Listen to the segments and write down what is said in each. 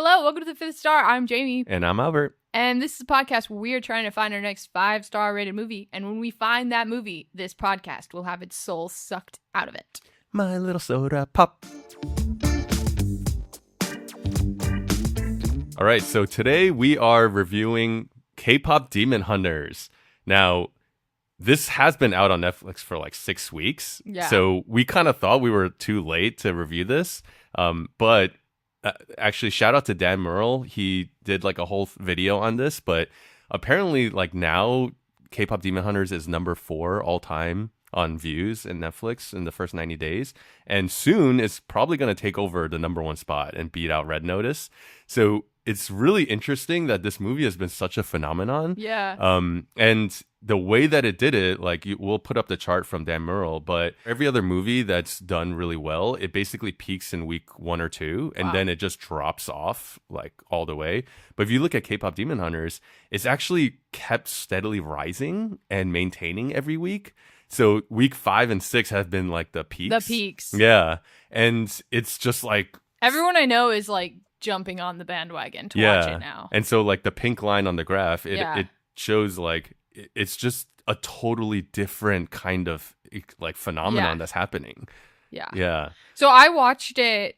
Hello, welcome to the Fifth Star. I'm Jamie. And I'm Albert. And this is a podcast where we are trying to find our next 5-star rated movie. And when we find that movie, this podcast will have its soul sucked out of it. My little soda pop. All right, so today we are reviewing K-pop Demon Hunters. Now, this has been out on Netflix for like 6 weeks. Yeah. So we kind of thought we were too late to review this. But actually, shout out to Dan Murrell. He did like a whole video on this. But apparently, like now, K-pop Demon Hunters is number 4 all time on views in Netflix in the first 90 days. And soon it's probably going to take over the number 1 spot and beat out Red Notice. So it's really interesting that this movie has been such a phenomenon. Yeah. And the way that it did it, like we'll put up the chart from Dan Murrell, but every other movie that's done really well, it basically peaks in week 1 or 2, and then it just drops off like all the way. But if you look at K-pop Demon Hunters, it's actually kept steadily rising and maintaining every week. So week 5 and 6 have been like the peaks. The peaks. Yeah. And it's just like... Everyone I know is like jumping on the bandwagon to watch it now. And so like the pink line on the graph, it shows like it's just a totally different kind of like phenomenon that's happening. Yeah. Yeah. So I watched it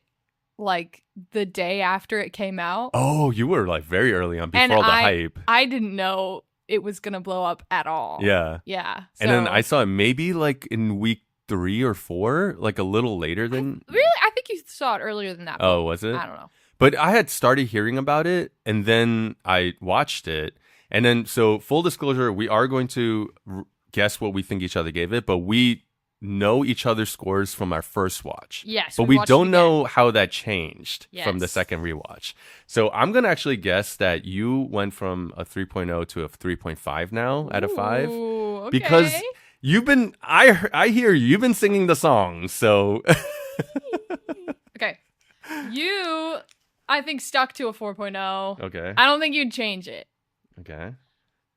like the day after it came out. Oh, you were like very early on before all the hype. I didn't know it was going to blow up at all. Yeah. Yeah. And then I saw it maybe like in week 3 or 4, like a little later than... Really? I think you saw it earlier than that. Oh, was it? I don't know. But I had started hearing about it, and then I watched it. And then, so full disclosure, we are going to guess what we think each other gave it, but we know each other's scores from our first watch. Yes. But we don't know how that changed from the second rewatch. So I'm going to actually guess that you went from a 3.0 to a 3.5 now out of 5. Okay. Because you've been, I hear you've been singing the songs, so. Okay. You, I think, stuck to a 4.0. Okay. I don't think you'd change it. Okay.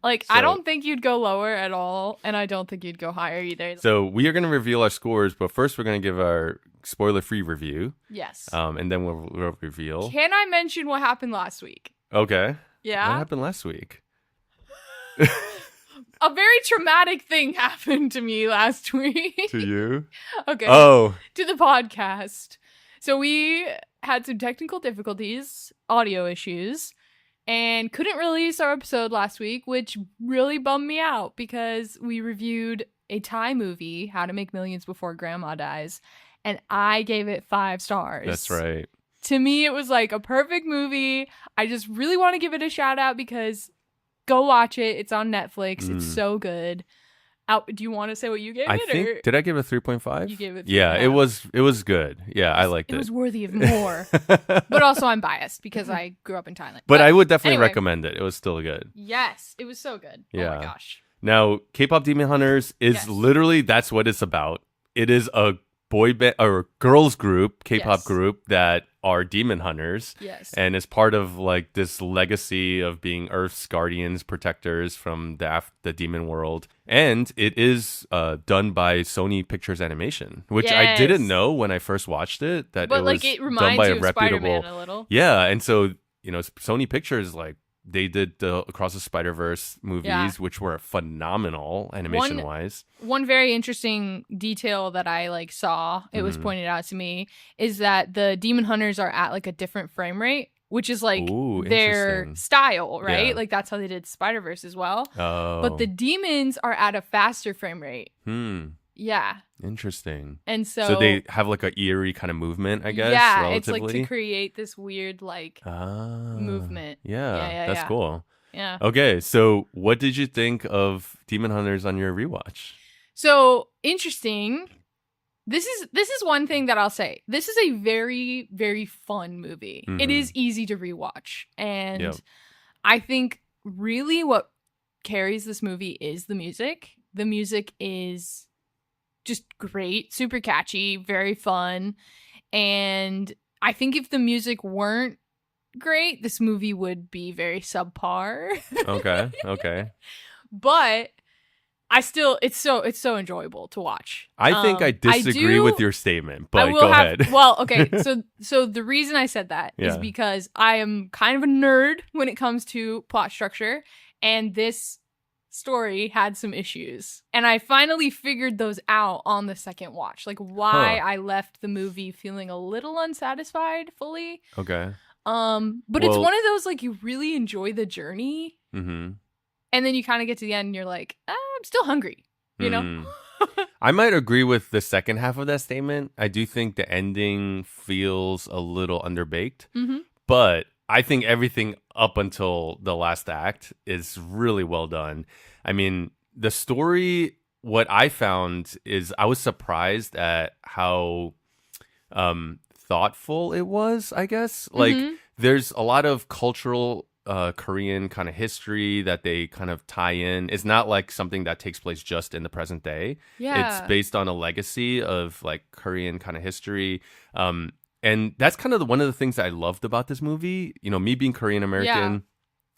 Like, I don't think you'd go lower at all, and I don't think you'd go higher either. So we are going to reveal our scores, but first we're going to give our spoiler-free review. Yes. And then we'll reveal. Can I mention what happened last week? Okay. Yeah? What happened last week? A very traumatic thing happened to me last week. To you? Okay. Oh. To the podcast. So we had some technical difficulties, audio issues, and couldn't release our episode last week, which really bummed me out because we reviewed a Thai movie, How to Make Millions Before Grandma Dies, and I gave it 5 stars. That's right. To me, it was like a perfect movie. I just really want to give it a shout out because go watch it. It's on Netflix. It's so good. Do you want to say what you gave it? Did I give it 3.5? You gave it 3.5. Yeah, it was good. Yeah, I liked it. It was worthy of more. But also I'm biased because I grew up in Thailand. But I would definitely recommend it. It was still good. Yes, it was so good. Yeah. Oh my gosh. Now, K-pop Demon Hunters is literally, that's what it's about. It is a boy band or girls group, K-pop group that are demon hunters. Yes. And is part of like this legacy of being Earth's guardians, protectors from the demon world. And it is done by Sony Pictures Animation, which I didn't know when I first watched it that it was it done by a you of reputable. Spider-Man a little. Yeah, and so Sony Pictures like. They did the Across the Spider-Verse movies, which were phenomenal animation-wise. One very interesting detail that I saw, it was pointed out to me, is that the Demon Hunters are at like a different frame rate, which is like their style, right? Yeah. Like that's how they did Spider-Verse as well. Oh. But the demons are at a faster frame rate. Yeah. Interesting. And so they have like a eerie kind of movement, I guess. Yeah, relatively. it's like to create this weird movement. Yeah, that's cool. Yeah. Okay, so what did you think of Demon Hunters on your rewatch? So interesting. This is one thing that I'll say. This is a very, very fun movie. It is easy to rewatch. And I think really what carries this movie is the music. The music is just great, super catchy, very fun. And I think if the music weren't great, this movie would be very subpar. Okay. But it's so enjoyable to watch. I think I disagree with your statement, but go ahead. Well, okay, so the reason I said that is because I am kind of a nerd when it comes to plot structure, and this story had some issues. And I finally figured those out on the second watch, like why I left the movie feeling a little unsatisfied fully. Okay. But it's one of those, like, you really enjoy the journey. Mm-hmm. And then you kind of get to the end and you're like, I'm still hungry, you know? I might agree with the second half of that statement. I do think the ending feels a little underbaked, but I think everything up until the last act is really well done. I mean, the story, what I found is I was surprised at how thoughtful it was, I guess. Like, there's a lot of cultural Korean kind of history that they kind of tie in. It's not like something that takes place just in the present day. Yeah. It's based on a legacy of like Korean kind of history. And that's kind of one of the things that I loved about this movie. You know, me being Korean American,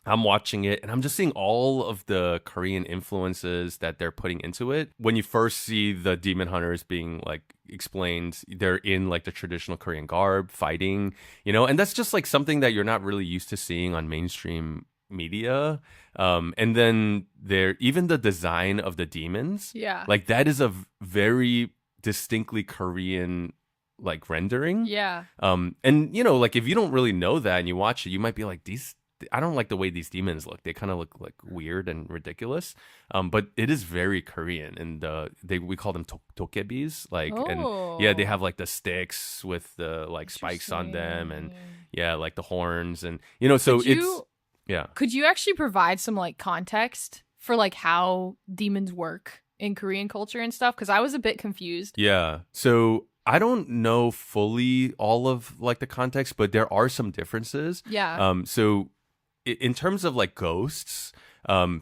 I'm watching it and I'm just seeing all of the Korean influences that they're putting into it. When you first see the demon hunters being like explained, they're in like the traditional Korean garb fighting, you know, and that's just like something that you're not really used to seeing on mainstream media. And then even the design of the demons, like that is a very distinctly Korean like rendering. And you know, like if you don't really know that and you watch it, you might be like, I don't like the way these demons look. They kind of look like weird and ridiculous. But it is very Korean, and we call them dokebis. Like, and they have like the sticks with the like spikes on them, and like the horns, and you know. So Could you actually provide some like context for like how demons work in Korean culture and stuff? Because I was a bit confused. Yeah. So I don't know fully all of like the context, but there are some differences. So in terms of like ghosts, a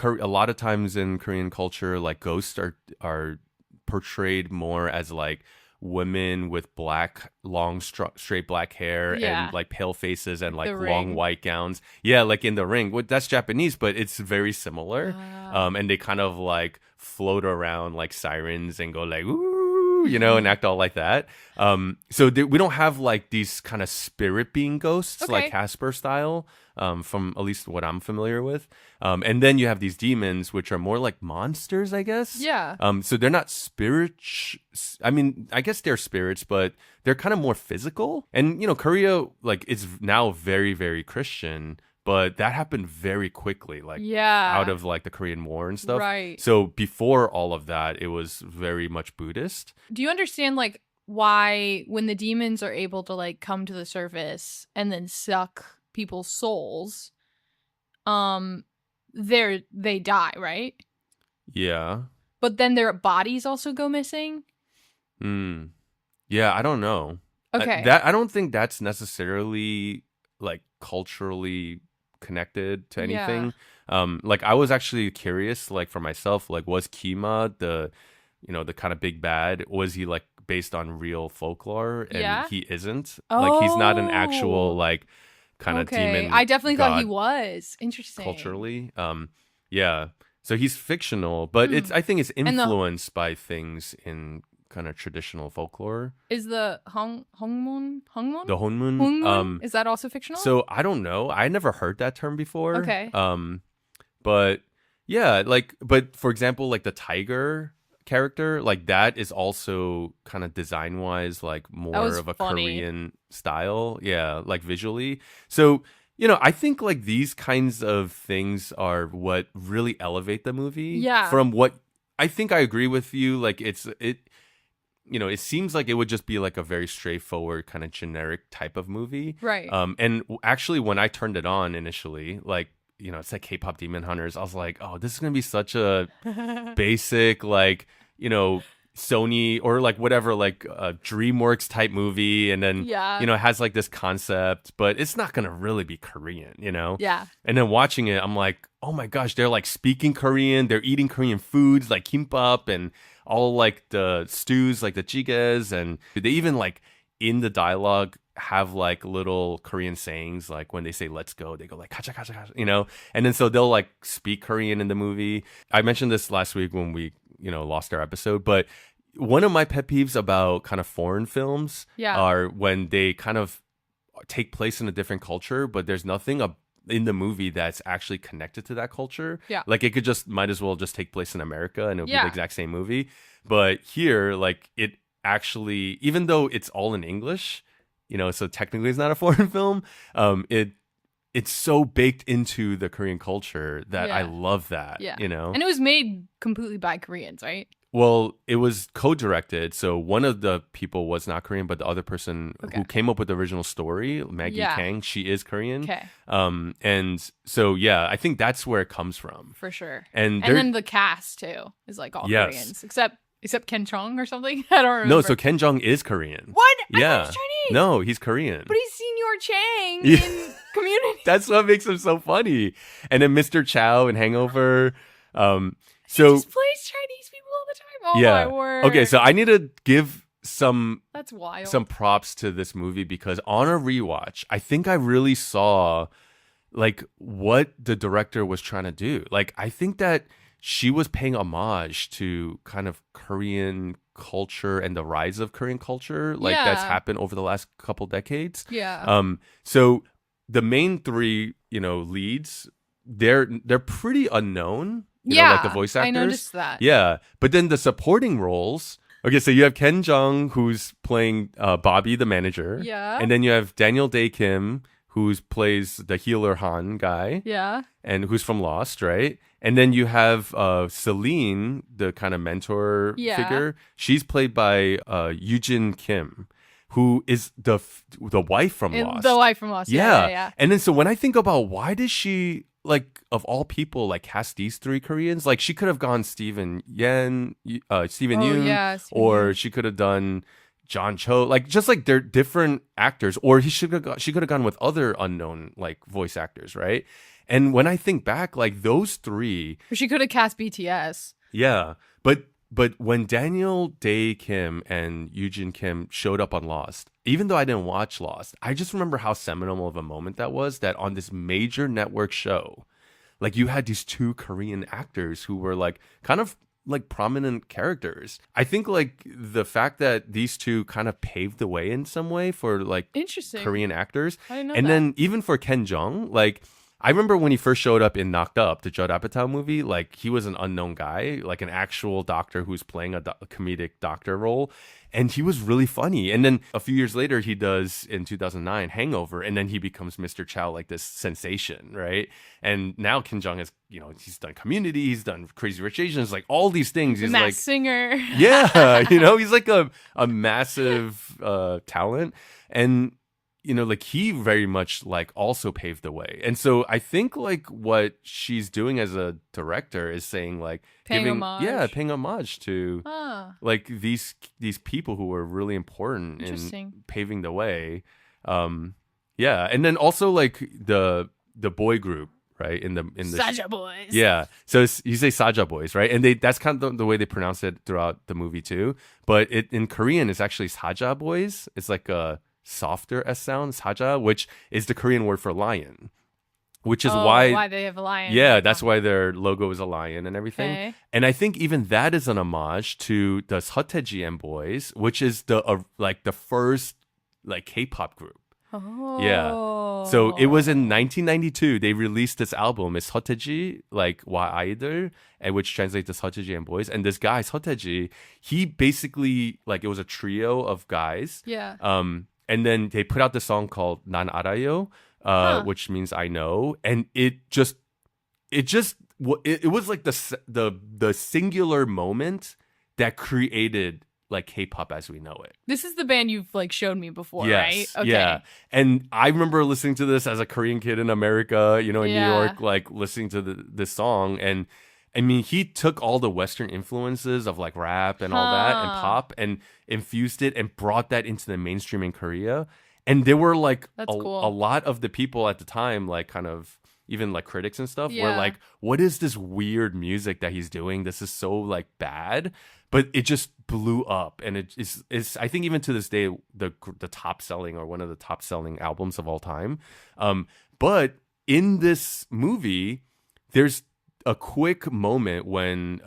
lot of times in Korean culture, like ghosts are portrayed more as like women with black, long, straight black hair and like pale faces and like long white gowns. Yeah, like in The Ring. That's Japanese, but it's very similar. And they kind of like float around like sirens and go like, ooh, you know, and act all like that. So we don't have like these kind of spirit being ghosts, like Casper style. From at least what I'm familiar with. And then you have these demons, which are more like monsters, I guess. So they're not I mean, I guess they're spirits, but they're kind of more physical. And, you know, Korea, like, is now very, very Christian, but that happened very quickly, like, out of, like, the Korean War and stuff. So before all of that, it was very much Buddhist. Do you understand, like, why when the demons are able to, like, come to the surface and then suck people's souls, they die, right? Yeah. But then their bodies also go missing? Yeah, I don't know. I don't think that's necessarily like culturally connected to anything. Like I was actually curious, like for myself, like was Kima the kind of big bad, was he like based on real folklore? And he isn't. Like he's not an actual like kind of demon. I definitely thought he was. Interesting. Culturally. So he's fictional, but I think it's influenced by things in kind of traditional folklore. Is the Hongmun? The Honmun? Is that also fictional? So I don't know. I never heard that term before. But yeah, like, but for example, like the tiger character, like that is also kind of design wise like more of a Korean style, like visually. So you know, I think like these kinds of things are what really elevate the movie from what I think. I agree with you, like it seems like it would just be like a very straightforward kind of generic type of movie, right? And actually when I turned it on initially, like, you know, it's like K-pop Demon Hunters, I was like, oh, this is gonna be such a basic, like, you know, Sony or like whatever, like a DreamWorks type movie, and then you know, it has like this concept, but it's not gonna really be Korean, you know? And then watching it, I'm like, oh my gosh, they're like speaking Korean, they're eating Korean foods like kimbap and all like the stews, like the jigaes, and they even like in the dialogue have like little Korean sayings, like when they say "let's go," they go like "kacha kacha kacha," you know, and then so they'll like speak Korean in the movie. I mentioned this last week when we lost our episode, but one of my pet peeves about kind of foreign films are when they kind of take place in a different culture, but there's nothing in the movie that's actually connected to that culture. Yeah. Like it might as well just take place in America and it'll be the exact same movie. But here, like it actually, even though it's all in English, so technically it's not a foreign film, it's so baked into the Korean culture that I love that, And it was made completely by Koreans, right? Well, it was co-directed, so one of the people was not Korean, but the other person who came up with the original story, Maggie Kang, she is Korean. Okay. And so, I think that's where it comes from. For sure. And then the cast, too, is like all Koreans, except Ken Jeong or something. I don't remember. No, so Ken Jeong is Korean. What? Yeah. I thought he was Chinese. No, he's Korean. But he's Senior Chang in Community. That's what makes him so funny. And then Mr. Chow in Hangover. He just plays Chinese people all the time. Oh my word. Okay, so I need to give That's wild. some props to this movie because on a rewatch, I think I really saw like what the director was trying to do. Like I think that she was paying homage to kind of Korean culture and the rise of Korean culture that's happened over the last couple decades. Yeah. So the main three, leads, they're pretty unknown. Like the voice actors. I noticed that. Yeah. But then the supporting roles. Okay, so you have Ken Jeong, who's playing Bobby, the manager. Yeah. And then you have Daniel Day Kim, who plays the healer Han guy. Yeah. And who's from Lost, right? And then you have Celine, the kind of mentor figure. She's played by Yoojin Kim, who is the wife from Lost. The wife from Lost. Yeah. And then so when I think about why did she, like, of all people, like, cast these three Koreans? Like, she could have gone Steven Yeun, or she could have done John Cho. Like, just like they're different actors, or she could have gone with other unknown like voice actors, right? And when I think back, like those three, or she could have cast BTS. Yeah, but when Daniel Day Kim and Yoojin Kim showed up on Lost, even though I didn't watch Lost, I just remember how seminal of a moment that was, that on this major network show, like you had these two Korean actors who were like kind of like prominent characters. I think like the fact that these two kind of paved the way in some way for like interesting Korean actors. I didn't know and that. Then even for Ken Jeong, like I remember when he first showed up in Knocked Up, the Judd Apatow movie, like he was an unknown guy, like an actual doctor who's playing a comedic doctor role. And he was really funny. And then a few years later, he does in 2009 Hangover, and then he becomes Mr. Chow, like this sensation, right? And now Kim Jong has, he's done Community, he's done Crazy Rich Asians, like all these things. He's Masked like Singer. Yeah, he's like a massive talent. And like he very much like also paved the way. And so I think like what she's doing as a director is saying like paying homage to like these people who were really important in paving the way. And then also like the boy group, right? In the Saja Boys. Yeah. So you say Saja Boys, right? And that's kind of the way they pronounce it throughout the movie too. But in Korean it's actually Saja Boys. It's like a softer S sound, saja, which is the Korean word for lion, which is why they have a lion. Yeah, that's why their logo is a lion and everything. Okay. And I think even that is an homage to the Seotaeji and Boys, which is the like the first like K-pop group. Oh. Yeah. So it was in 1992 they released this album. It's Seotaeji, like Wa Idol, and which translates to Seotaeji and Boys. And this guy Seotaeji, he basically like it was a trio of guys. Yeah. And then they put out the song called Nan Arayo, which means I know, and it was like the singular moment that created like K-pop as we know it. This is the band you've like showed me before, yes, right? Okay. Yeah. And I remember listening to this as a Korean kid in America, in New York, like listening to this song. And I mean, he took all the Western influences of like rap and all that and pop and infused it and brought that into the mainstream in Korea. And there were like a lot of the people at the time, like kind of, even like critics and stuff, were Yeah. like, what is this weird music that he's doing? This is so like bad. But it just blew up, and it's I think even to this day the top selling, or one of the top selling albums of all time. But in this movie, there's a quick moment when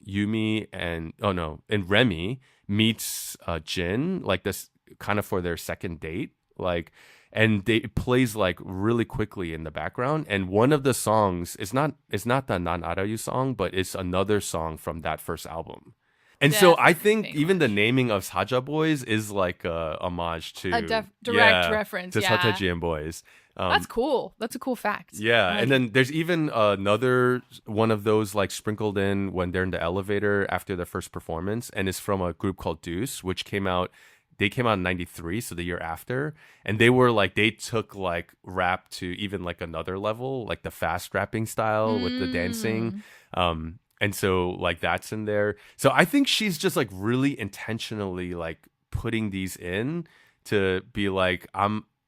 Yumi and Remy meets Jin, like this kind of for their second date, like, and it plays like really quickly in the background, and one of the songs is not the Nan Arayu song, but it's another song from that first album. And so I think even the naming of Saja Boys is like a homage to a direct reference to Satejian Boys. That's cool. That's a cool fact. Yeah, and then there's even another one of those like sprinkled in when they're in the elevator after their first performance, and it's from a group called Deuce, which came out in 93, so the year after, and they took like rap to even like another level, like the fast rapping style with the dancing. And so like that's in there. So I think she's just like really intentionally like putting these in to be like,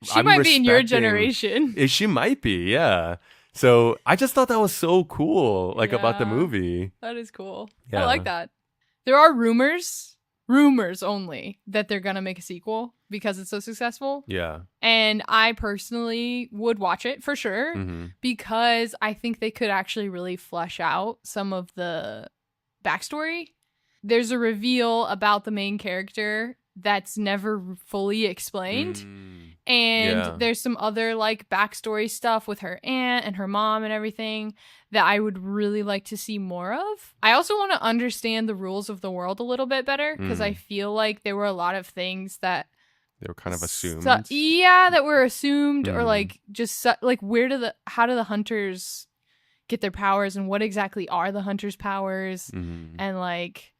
she might be in your generation. She might be, yeah. So I just thought that was so cool, like about the movie. That is cool. Yeah. I like that. There are rumors only, that they're gonna make a sequel because it's so successful. Yeah. And I personally would watch it for sure, because I think they could actually really flesh out some of the backstory. There's a reveal about the main character that's never fully explained. And there's some other like backstory stuff with her aunt and her mom and everything that I would really like to see more of. I also want to understand the rules of the world a little bit better, because I feel like there were a lot of things that they were kind of assumed. That were assumed, or like just like how do the hunters get their powers, and what exactly are the hunters' powers, and like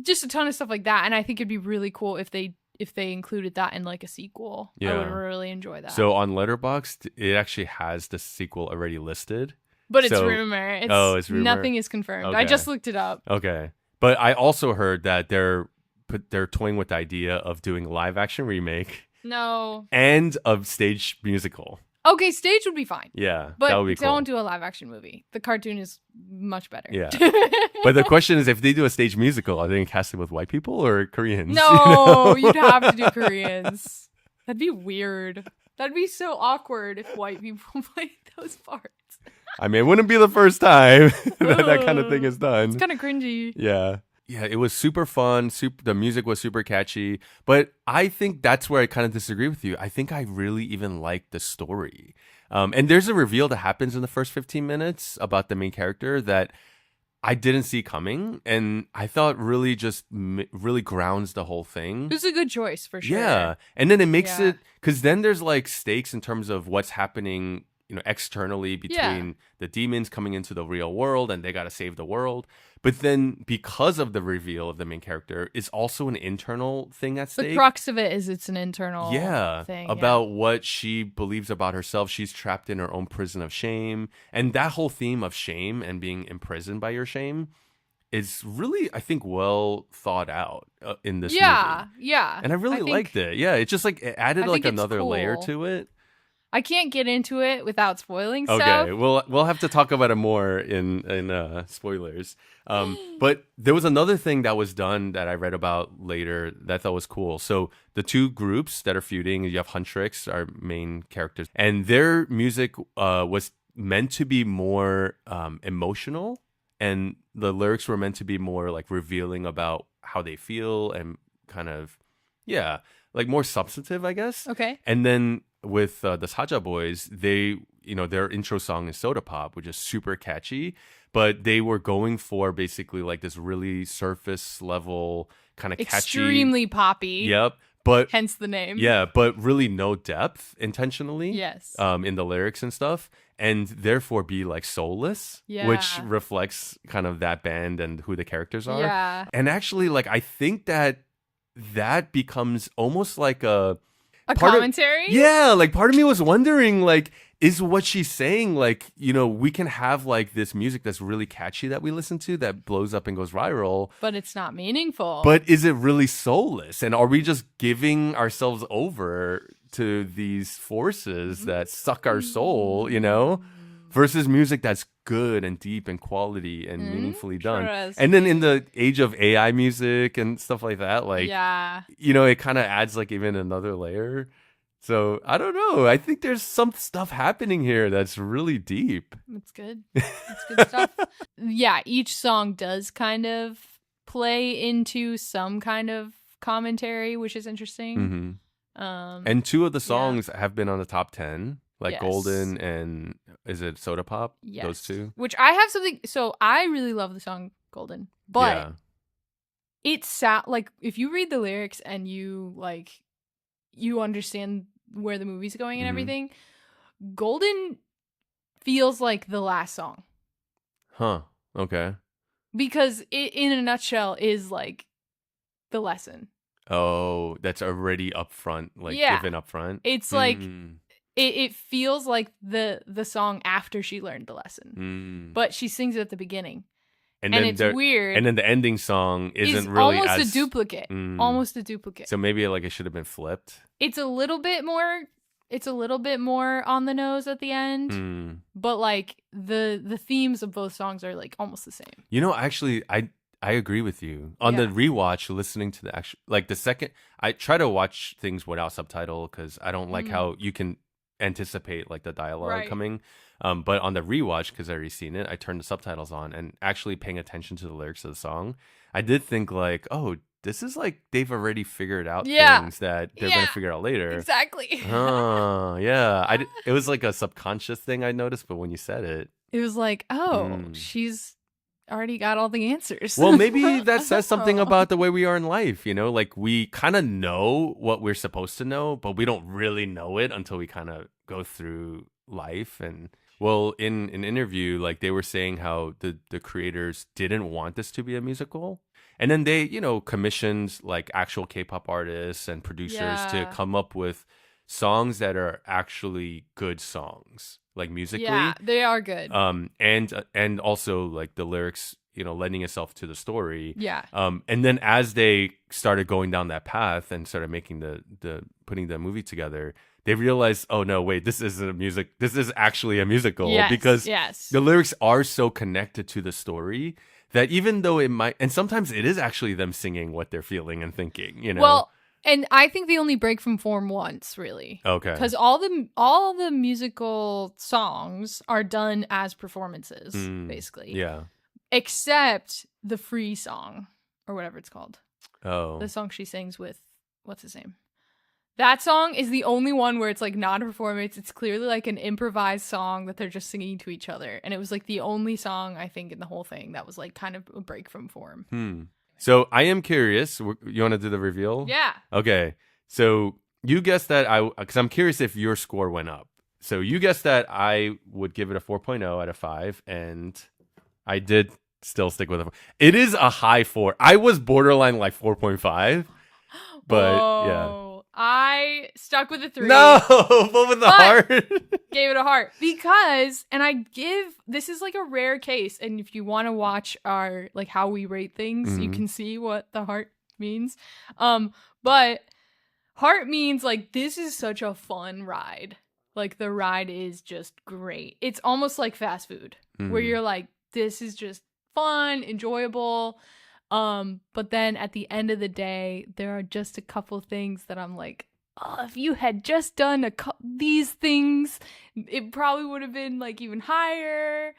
just a ton of stuff like that. And I think it'd be really cool if they included that in like a sequel. Yeah. I would really enjoy that. So on Letterboxd, it actually has the sequel already listed. But it's rumor. It's rumor. Nothing is confirmed. Okay. I just looked it up. Okay. But I also heard that they're toying with the idea of doing live action remake. No. And a stage musical. Okay, stage would be fine. Yeah, but that would be cool. Don't do a live action movie. The cartoon is much better. Yeah. But the question is, if they do a stage musical, are they going to cast it with white people or Koreans? No, you'd have to do Koreans. That'd be weird. That'd be so awkward if white people played those parts. I mean, it wouldn't be the first time that kind of thing is done. It's kind of cringy. Yeah. Yeah, it was super fun. The music was super catchy. But I think that's where I kind of disagree with you. I think I really even like the story. And there's a reveal that happens in the first 15 minutes about the main character that I didn't see coming. And I thought really just really grounds the whole thing. It was a good choice for sure. Yeah. And then it makes it, because then there's like stakes in terms of what's happening, externally between the demons coming into the real world, and they got to save the world. But then because of the reveal of the main character, it's also an internal thing at stake. The crux of it is it's an internal thing. About what she believes about herself. She's trapped in her own prison of shame. And that whole theme of shame and being imprisoned by your shame is really, I think, well thought out in this movie. Yeah. And I really liked it. Yeah, it just like it added like another layer to it. I can't get into it without spoiling stuff. Okay, we'll have to talk about it more in spoilers. But there was another thing that was done that I read about later that I thought was cool. So the two groups that are feuding, you have Huntrix, our main characters, and their music was meant to be more emotional, and the lyrics were meant to be more like revealing about how they feel and kind of, like more substantive, I guess. Okay. And then with the Saja Boys, they, their intro song is Soda Pop, which is super catchy, but they were going for basically like this really surface level kind of catchy, extremely poppy. Yep. But hence the name. Yeah, but really no depth intentionally. Yes. In the lyrics and stuff, and therefore be like soulless, which reflects kind of that band and who the characters are. Yeah. And actually, like, I think that becomes almost like a commentary? Like part of me was wondering, like, is what she's saying, like, we can have like this music that's really catchy that we listen to that blows up and goes viral, but it's not meaningful. But is it really soulless? And are we just giving ourselves over to these forces that suck our soul, you know, versus music that's good and deep and quality and meaningfully done. And then in the age of AI music and stuff like that, like, you know, it kind of adds like even another layer. So I don't know. I think there's some stuff happening here that's really deep. It's good. It's good stuff. Yeah, each song does kind of play into some kind of commentary, which is interesting. And 2 of the songs have been on the top 10, like Golden and is it Soda Pop? Yes. Those 2. Which I have something. So I really love the song Golden, but it's like if you read the lyrics and you understand where the movie's going and everything, Golden feels like the last song. Huh. Okay. Because it, in a nutshell, is like the lesson. Oh, that's already up front, like given up front. It's like it feels like the song after she learned the lesson, but she sings it at the beginning, and it's weird. And then the ending song isn't really almost as... a duplicate, almost a duplicate. So maybe like it should have been flipped. It's a little bit more. It's a little bit more on the nose at the end, but like the themes of both songs are like almost the same. You know, actually, I agree with you. On the rewatch, listening to the actual, like the second, I try to watch things without subtitle because I don't like how you can anticipate like the dialogue coming. But on the rewatch, because I already seen it, I turned the subtitles on and actually paying attention to the lyrics of the song. I did think like, oh, this is like they've already figured out things that they're going to figure out later. Exactly. Oh, yeah. It was like a subconscious thing I noticed, but when you said it, it was like, oh, she's already got all the answers. Well, maybe that says something about the way we are in life, you know? Like we kind of know what we're supposed to know, but we don't really know it until we kind of go through life. And well, in an interview, like they were saying how the creators didn't want this to be a musical. And then they, you know, commissioned like actual K-pop artists and producers to come up with songs that are actually good songs. Like musically, yeah, they are good. And also like the lyrics, you know, lending itself to the story. Yeah. And then as they started going down that path and started making the putting the movie together, they realized, oh no, wait, this isn't a music. This is actually a musical because the lyrics are so connected to the story that even though it might, and sometimes it is actually them singing what they're feeling and thinking, you know. Well, and I think they only break from form once, really. Okay. Because all the musical songs are done as performances, basically. Yeah. Except the free song, or whatever it's called. Oh. The song she sings with, what's his name? That song is the only one where it's like not a performance. It's clearly like an improvised song that they're just singing to each other. And it was like the only song, I think, in the whole thing that was like kind of a break from form. So I am curious. You want to do the reveal? Yeah. Okay. So you guessed that because I'm curious if your score went up. So you guessed that I would give it a 4.0 out of 5, and I did still stick with it. It is a high 4. I was borderline like 4.5, but yeah. I stuck with a 3. No, what with the heart? Gave it a heart because, and this is like a rare case. And if you want to watch our, like how we rate things, you can see what the heart means. But heart means like, this is such a fun ride. Like the ride is just great. It's almost like fast food where you're like, this is just fun, enjoyable. But then at the end of the day, there are just a couple things that I'm like, oh, if you had just done these things, it probably would have been like even higher.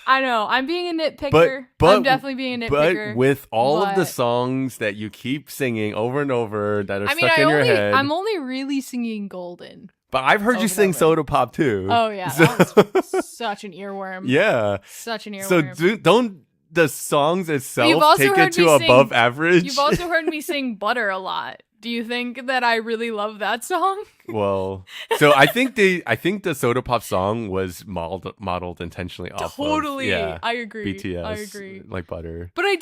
I know, I'm being a nitpicker. But I'm definitely being a nitpicker. But with all of the songs that you keep singing over and over that are stuck in your head. I'm only really singing Golden. But I've heard you sing Soda Pop too. Oh yeah, that was such an earworm. Yeah. Such an earworm. So don't the songs itself take it to above average? You've also heard me sing Butter a lot. Do you think that I really love that song? Well, so I think the Soda Pop song was modeled intentionally off totally. of I agree. BTS. I agree. Like Butter. But I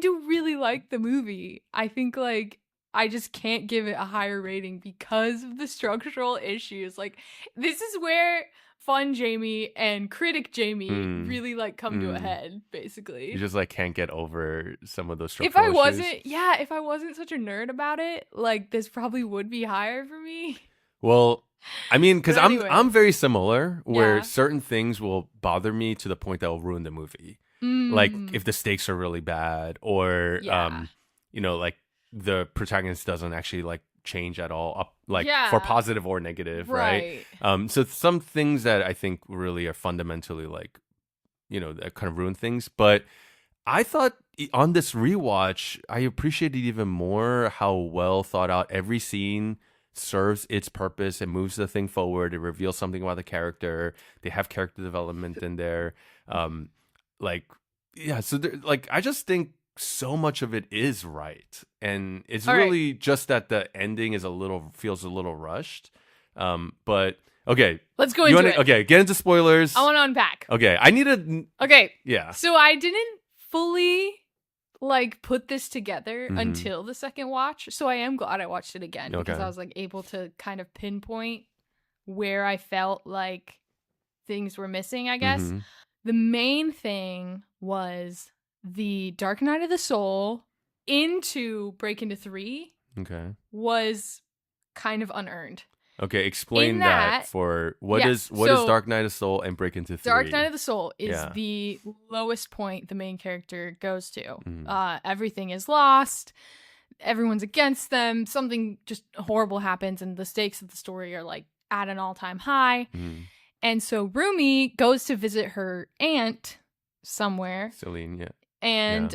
do really like the movie. I think like I just can't give it a higher rating because of the structural issues. Like this is where fun Jamie and critic Jamie really like come to a head, basically. You just like can't get over some of those structural issues. If I wasn't such a nerd about it, like this probably would be higher for me. Well, I mean, because But anyway. I'm very similar, where Yeah. certain things will bother me to the point that will ruin the movie. Like if the stakes are really bad, or Yeah. like the protagonist doesn't actually like change at all, up like for Yeah. positive or negative, right? Right. So some things that I think really are fundamentally like, that kind of ruin things. But I thought on this rewatch, I appreciated even more how well thought out every scene serves its purpose and moves the thing forward. It reveals something about the character. They have character development in there. Like, yeah, so like I just think so much of it is right, and it's All really just that the ending feels a little rushed. But okay, Let's go into it. Okay, get into spoilers. I want to unpack. Okay, I need to. Okay. Yeah. So I didn't fully like put this together Mhm. until the second watch. So I am glad I watched it again because Okay. I was like able to kind of pinpoint where I felt like things were missing, I guess. Mhm. The main thing was the Dark Night of the Soul into Break Into 3 Okay. was kind of unearned. Okay, explain In that that- for what yeah, is so Dark Night of Soul and Break Into 3? Dark Night of the Soul is Yeah. the lowest point the main character goes to. Mhm. Everything is lost. Everyone's against them. Something just horrible happens, and the stakes of the story are like at an all-time high. Mhm. And so Rumi goes to visit her aunt somewhere, Celine, yeah. and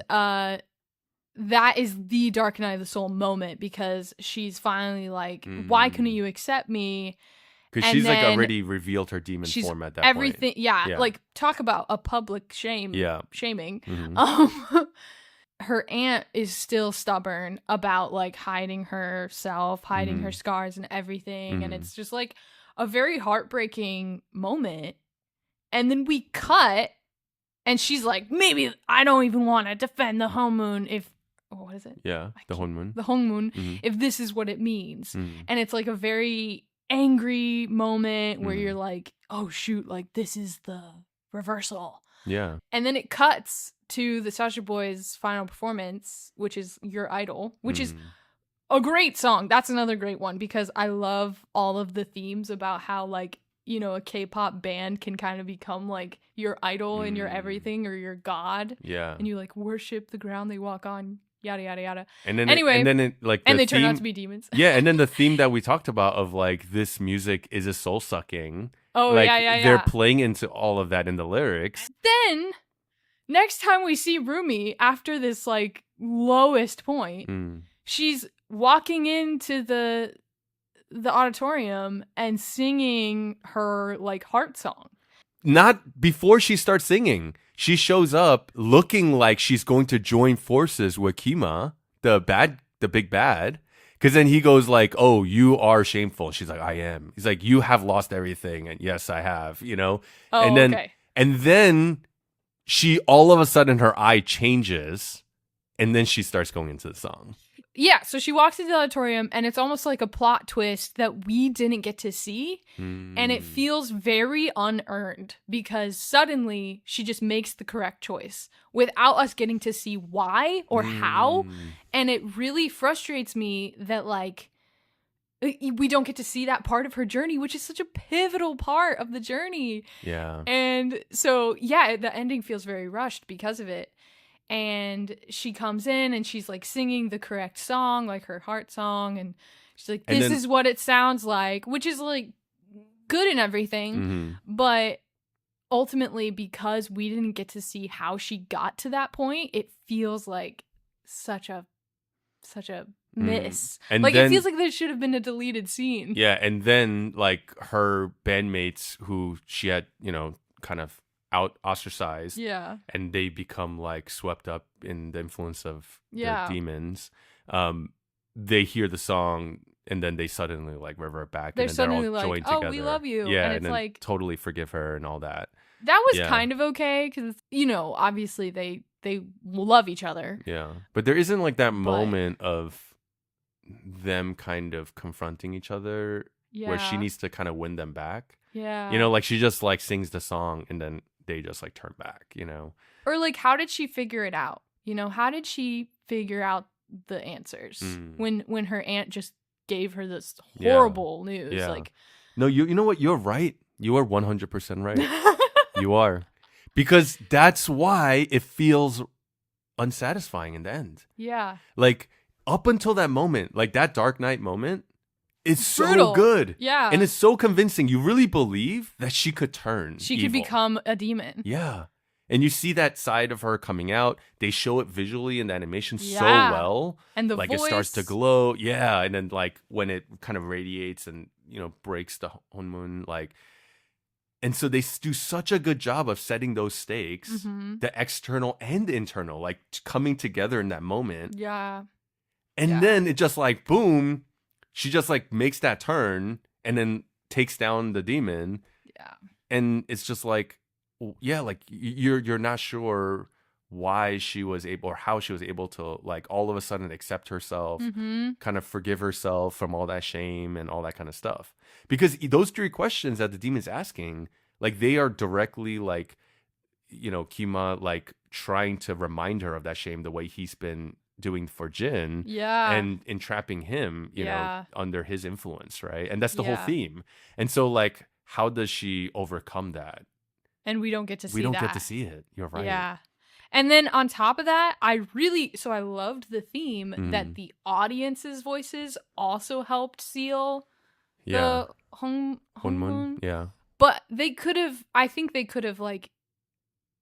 that is the Dark Night of the Soul moment because she's finally like, "Why couldn't you accept me?" Because And she's like then already revealed her demon she's form at that everything. point. Yeah, like talk about a public shame. Yeah. Shaming. Mhm. Her aunt is still stubborn about like hiding herself, hiding her scars and everything, and Mhm. it's just like a very heartbreaking moment. And then we cut, and she's like, "Maybe I don't even want to defend the home moon if what is it? Yeah, the Hon Moon. The Hong Moon, Mhm. if this is what it means." Mhm. And it's like a very angry moment where Mhm. you're like, "Oh shoot, like this is the reversal." Yeah. And then it cuts to the Sasha Boys' final performance, which is Your Idol, which is Mhm. a great song. That's another great one because I love all of the themes about how like, a K-pop band can kind of become like your idol and your everything or your god. Yeah. And you like worship the ground they walk on, yada yada yada. And then Anyway, and they turn out to be demons. Yeah, and then the theme that we talked about of like this music is a soul sucking. Oh, like, yeah. They're playing into all of that in the lyrics. Then next time we see Rumi after this like lowest point, she's walking into the auditorium and singing her like heart song. Not before she starts singing. She shows up looking like she's going to join forces with Kima, the big bad. Because then he goes like, "Oh, you are shameful." She's like, "I am." He's like, "You have lost everything," and yes, I have. Oh, and then, okay. And then she all of a sudden her eye changes, and then she starts going into the song. Yeah, so she walks into the auditorium, and it's almost like a plot twist that we didn't get to see, and it feels very unearned because suddenly she just makes the correct choice without us getting to see why or how, and it really frustrates me that like we don't get to see that part of her journey, which is such a pivotal part of the journey. Yeah. And so, yeah, the ending feels very rushed because of it. And she comes in and she's like singing the correct song, like her heart song, and she's like, "This is what it sounds like," which is like good and everything, but ultimately because we didn't get to see how she got to that point, it feels like such a miss. And like then, it feels like there should have been a deleted scene. Yeah, and then like her bandmates who she had, kind of ostracized, and they become like swept up in the influence of the demons. They hear the song and then they suddenly like revert back. They're and then suddenly they're all like, joined "Oh, together. we love you." Yeah, and it's then like totally forgive her and all that. That was kind of okay because obviously they love each other. Yeah, but there isn't like that moment of them kind of confronting each other where she needs to kind of win them back. Yeah, like she just like sings the song and then they just like turn back, Or like, how did she figure it out? How did she figure out the answers when her aunt just gave her this horrible news. Yeah. Like, no, you know what? You're right. You are 100% right. You are. Because that's why it feels unsatisfying in the end. Yeah. Like, up until that moment, like that Dark Knight moment, it's brutal. so good. Yeah. And it's so convincing. You really believe that she could turn She evil. could become a demon. Yeah. And you see that side of her coming out. They show it visually in the animation so well. And the like voice. It starts to glow. Yeah. And then like when it kind of radiates and, you know, breaks the Honmun, like, and so they do such a good job of setting those stakes, the external and internal, like coming together in that moment. Yeah. And then it just like, boom, she just like makes that turn and then takes down the demon. Yeah. And it's just like, yeah, like you're not sure why she was able or how she was able to like all of a sudden accept herself, kind of forgive herself from all that shame and all that kind of stuff. Because those three questions that the demon's asking, like they are directly like, you know, Kima like trying to remind her of that shame the way he's been doing for Jin, and entrapping him, you know, under his influence, right? And that's the whole theme. And so like, how does she overcome that? And we don't get to see that. We don't get to see it. You're right. Yeah. And then on top of that, I loved the theme that the audience's voices also helped seal the Honmun. Yeah. But I think they could have like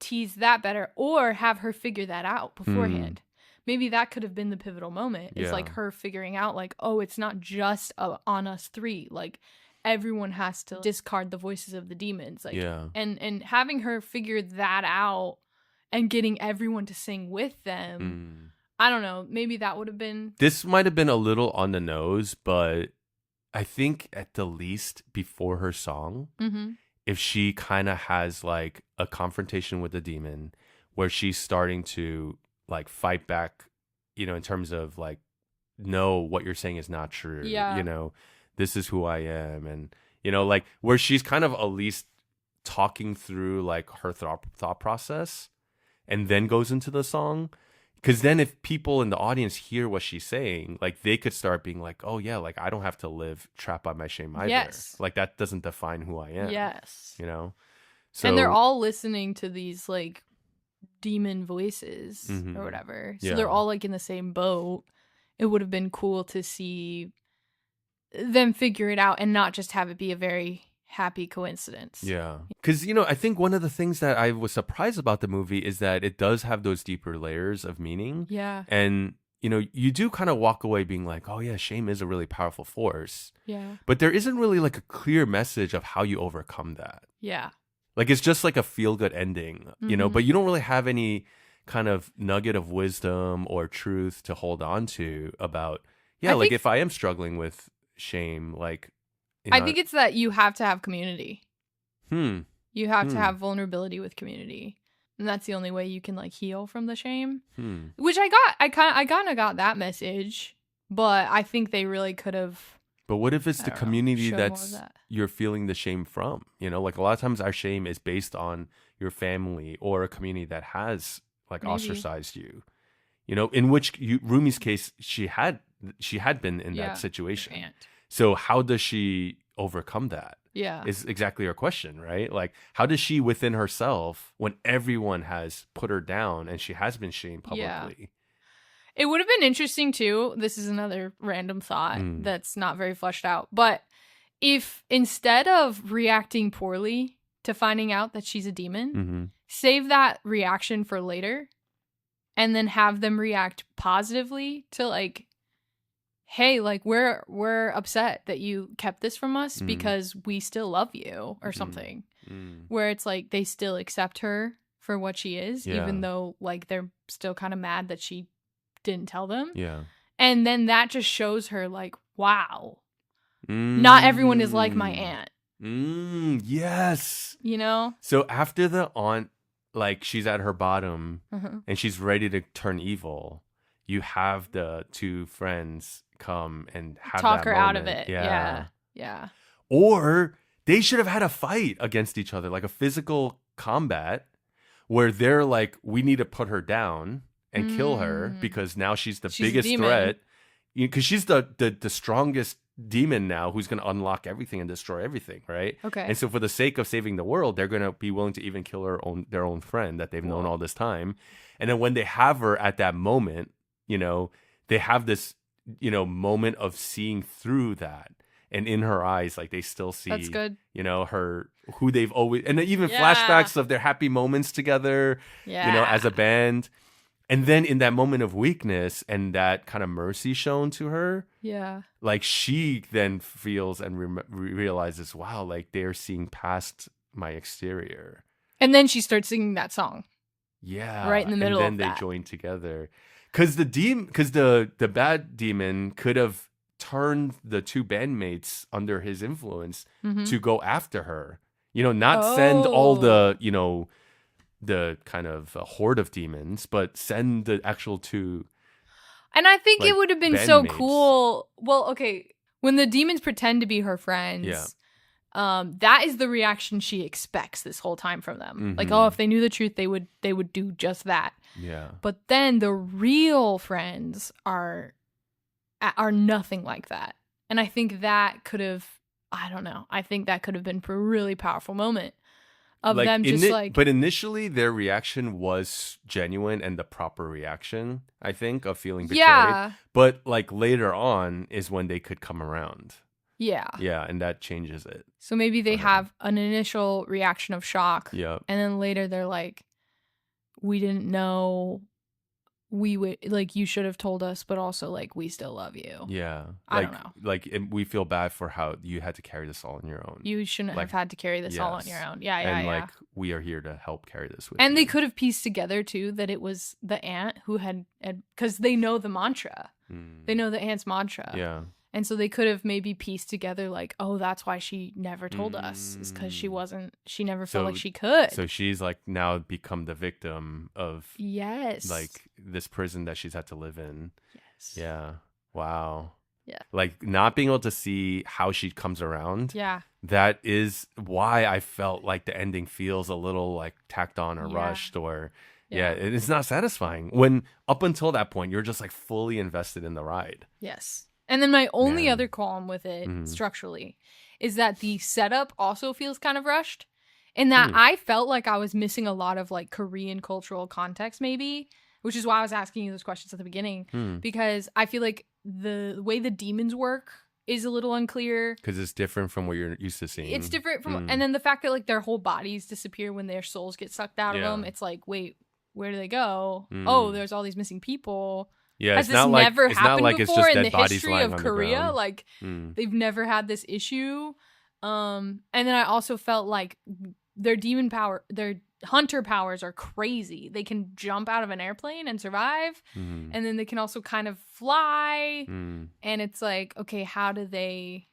teased that better or have her figure that out beforehand. Maybe that could have been the pivotal moment. It's like her figuring out like, oh, it's not just on us three. Like everyone has to discard the voices of the demons. Like, and having her figure that out and getting everyone to sing with them. I don't know. Maybe that would have been. This might have been a little on the nose, but I think at the least before her song, if she kind of has like a confrontation with the demon where she's starting to like fight back, you know, in terms of like, no, what you're saying is not true. Yeah. You know, this is who I am. And, you know, like where she's kind of at least talking through like her thought process and then goes into the song. Because then if people in the audience hear what she's saying, like they could start being like, oh yeah, like I don't have to live trapped by my shame either. Yes. Like that doesn't define who I am. Yes. You know? So, and they're all listening to these like demon voices or whatever. So they're all like in the same boat. It would have been cool to see them figure it out and not just have it be a very happy coincidence. Yeah. Because, you know, I think one of the things that I was surprised about the movie is that it does have those deeper layers of meaning. Yeah. And, you know, you do kind of walk away being like, oh yeah, shame is a really powerful force. Yeah. But there isn't really like a clear message of how you overcome that. Yeah. Like it's just like a feel-good ending, you know, but you don't really have any kind of nugget of wisdom or truth to hold on to about, if I am struggling with shame, like, you know, I think it's that you have to have community. You have to have vulnerability with community. And that's the only way you can like heal from the shame. Which I kind of got that message, but I think they really could have. But what if it's the community that's that. You're feeling the shame from? You know, like a lot of times our shame is based on your family or a community that has like ostracized you. You know, in which Rumi's case, she had been in that situation. So how does she overcome that? Yeah, is exactly her question, right? Like, how does she within herself, when everyone has put her down and she has been shamed publicly? Yeah. It would have been interesting too. This is another random thought that's not very fleshed out. But if instead of reacting poorly to finding out that she's a demon, save that reaction for later and then have them react positively to like, hey, like we're upset that you kept this from us because we still love you or something. Where it's like they still accept her for what she is, even though like they're still kind of mad that she didn't tell them. Yeah. And then that just shows her like, wow, not everyone is like my aunt. Yes. You know? So after the aunt, like she's at her bottom and she's ready to turn evil, you have the two friends come and talk that her moment. Out of it. Yeah. Or they should have had a fight against each other, like a physical combat where they're like, we need to put her down and kill her because now she's the biggest threat. because she's the strongest demon now who's going to unlock everything and destroy everything, right? Okay. And so for the sake of saving the world, they're going to be willing to even kill their own friend that they've known all this time. And then when they have her at that moment, they have this, moment of seeing through that. And in her eyes, like, they still see, that's good. Her, who they've always, and even flashbacks of their happy moments together, as a band. And then in that moment of weakness and that kind of mercy shown to her, like, she then feels and realizes, wow, like, they're seeing past my exterior. And then she starts singing that song. Yeah. Right in the middle of that. And then they join together. Because the bad demon could have turned the two bandmates under his influence to go after her. Not send all the, the kind of horde of demons, but send the actual two. And I think it would have been so cool. Well, okay, when the demons pretend to be her friends, that is the reaction she expects this whole time from them. Like, if they knew the truth, they would do just that. Yeah. But then the real friends are nothing like that. And I think that could have, I don't know, I think that could have been a really powerful moment of them just But initially their reaction was genuine and the proper reaction, I think, of feeling betrayed. Yeah. But like later on is when they could come around. Yeah. Yeah, and that changes it. So maybe they have an initial reaction of shock. Yeah. And then later they're like, we didn't know, we would, like, you should have told us, but also, like, we still love you. Yeah. I don't know. Like, we feel bad for how you had to carry this all on your own. You shouldn't have had to carry this all on your own. Yeah. And like, we are here to help carry this with and you. they could have pieced together too that it was the aunt who had, because they know the mantra. They know the aunt's mantra. Yeah. And so they could have maybe pieced together, like, oh, that's why she never told us. It's because she never felt like she could. So she's like now become the victim of yes, like this prison that she's had to live in. Yes. Yeah. Wow. Yeah. Like not being able to see how she comes around. Yeah. That is why I felt like the ending feels a little like tacked on or rushed or it's not satisfying. When up until that point you're just like fully invested in the ride. Yes. And then my only other qualm with it structurally is that the setup also feels kind of rushed, in that I felt like I was missing a lot of like Korean cultural context maybe, which is why I was asking you those questions at the beginning, because I feel like the way the demons work is a little unclear. Because it's different from what you're used to seeing. It's different from, and then the fact that like their whole bodies disappear when their souls get sucked out of them, it's like, wait, where do they go? Oh, there's all these missing people. Yeah, has it's this not like, never it's happened not like before it's just in dead the bodies history lying of on the Korea? ground. Like, they've never had this issue. And then I also felt like their hunter powers are crazy. They can jump out of an airplane and survive. And then they can also kind of fly. And it's like, okay, how do they...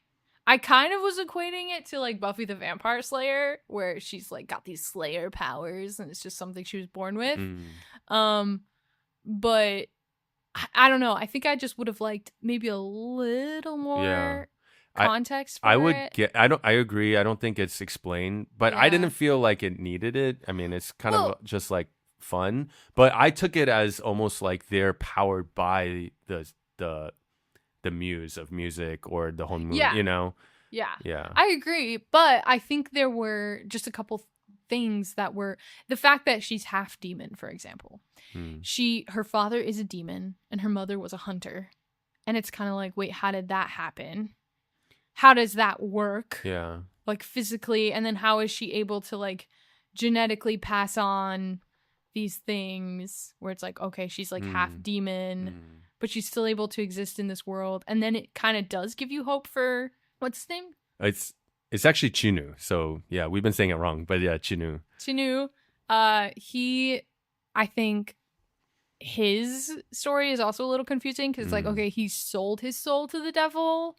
I kind of was equating it to like Buffy the Vampire Slayer, where she's like got these Slayer powers and it's just something she was born with. But I don't know. I think I just would have liked maybe a little more context. I agree. I don't think it's explained, but I didn't feel like it needed it. I mean, it's kind of just like fun, but I took it as almost like they're powered by the muse of music or the whole movie. Yeah. I agree, but I think there were just a couple things that were the fact that she's half demon, for example. Her father is a demon and her mother was a hunter, and it's kind of like, wait, how did that happen? How does that work? Yeah, like physically, and then how is she able to like genetically pass on these things where it's like, okay, she's like half demon, but she's still able to exist in this world. And then it kind of does give you hope for what's his name? It's actually Chinu. So yeah, we've been saying it wrong, but yeah, Chinu. I think his story is also a little confusing because it's like, okay, he sold his soul to the devil,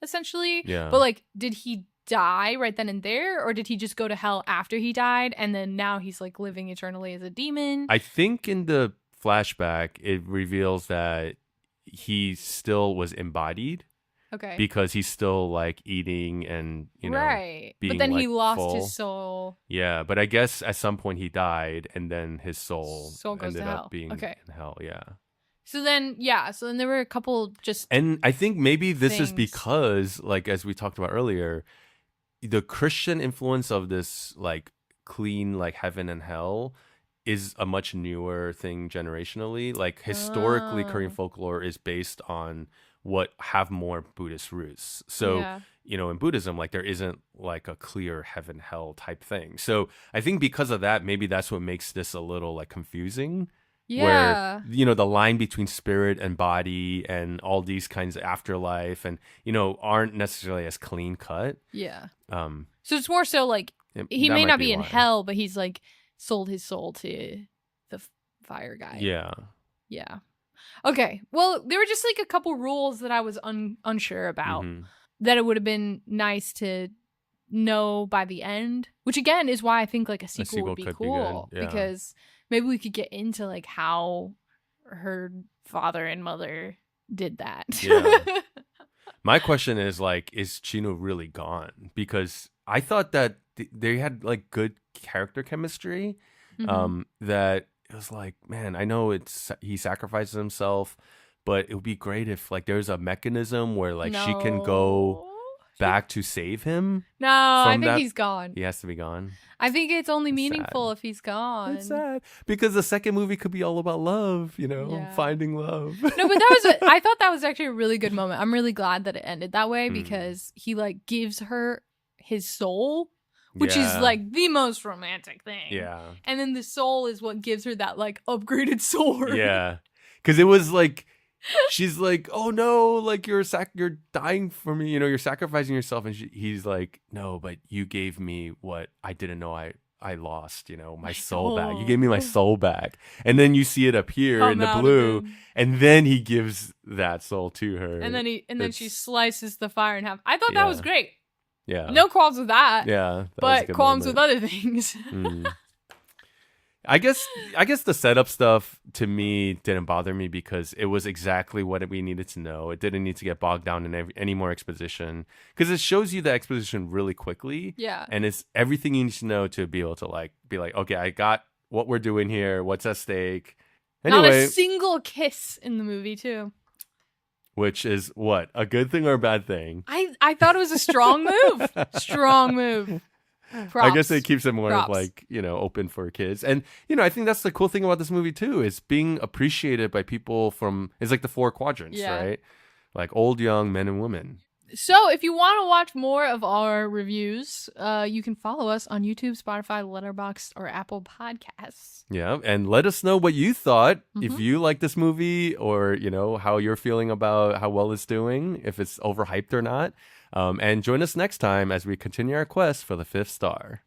essentially. Yeah. But like, did he die right then and there, or did he just go to hell after he died and then now he's like living eternally as a demon? I think in the flashback it reveals that he still was embodied. Okay. Because he's still like eating and right. being, but then like, he lost full. his soul. Yeah, but I guess at some point he died and then his soul goes ended to up hell. being okay. in hell. Yeah. So then there were a couple just And I think maybe this is things. because, like, as we talked about earlier, the Christian influence of this, like, clean, like, heaven and hell is a much newer thing generationally. Like, historically, Korean folklore is based on what have more Buddhist roots. So, you know, in Buddhism, like, there isn't like a clear heaven hell type thing. So I think because of that, maybe that's what makes this a little like confusing. Where, you know, the line between spirit and body and all these kinds of afterlife and, you know, aren't necessarily as clean cut. So it's more so like he may not be in hell, but he's like sold his soul to the fire guy. Yeah. Okay. Well, there were just like a couple rules that I was unsure about that it would have been nice to know by the end, which again is why I think like a sequel would be cool because maybe we could get into like how her father and mother did that. My question is like, is Chino really gone? Because I thought that they had like good character chemistry. That it was like, man, I know he sacrifices himself, but it would be great if like there's a mechanism where like she can go back to save him. No, I think he's gone. He has to be gone. I think it's only meaningful if he's gone. It's sad because the second movie could be all about love, you know, finding love. No, but I thought that was actually a really good moment. I'm really glad that it ended that way because he like gives her his soul, which is like the most romantic thing. And then the soul is what gives her that like upgraded sword. Because it was like, she's like, oh no, like you're dying for me, you know, you're sacrificing yourself. And he's like, no, but you gave me what I didn't know I lost, you know, my soul back. You gave me my soul back. And then you see it appear in the blue. And then he gives that soul to her. And then she slices the fire in half. I thought that was great. No qualms with that. But qualms with other things. I guess the setup stuff to me didn't bother me because it was exactly what we needed to know. It didn't need to get bogged down in any more exposition because it shows you the exposition really quickly. And it's everything you need to know to be able to be like, okay, I got what we're doing here. What's at stake? Anyway, not a single kiss in the movie too. Which is what? A good thing or a bad thing? I thought it was a strong move. Strong move. Props. I guess it keeps it more of like, you know, open for kids. And, you know, I think that's the cool thing about this movie too, is being appreciated by people it's like the 4 quadrants, right? Like old, young, men and women. So if you want to watch more of our reviews, you can follow us on YouTube, Spotify, Letterboxd, or Apple Podcasts. And let us know what you thought, if you like this movie or, you know, how you're feeling about how well it's doing, if it's overhyped or not. And join us next time as we continue our quest for the 5th star.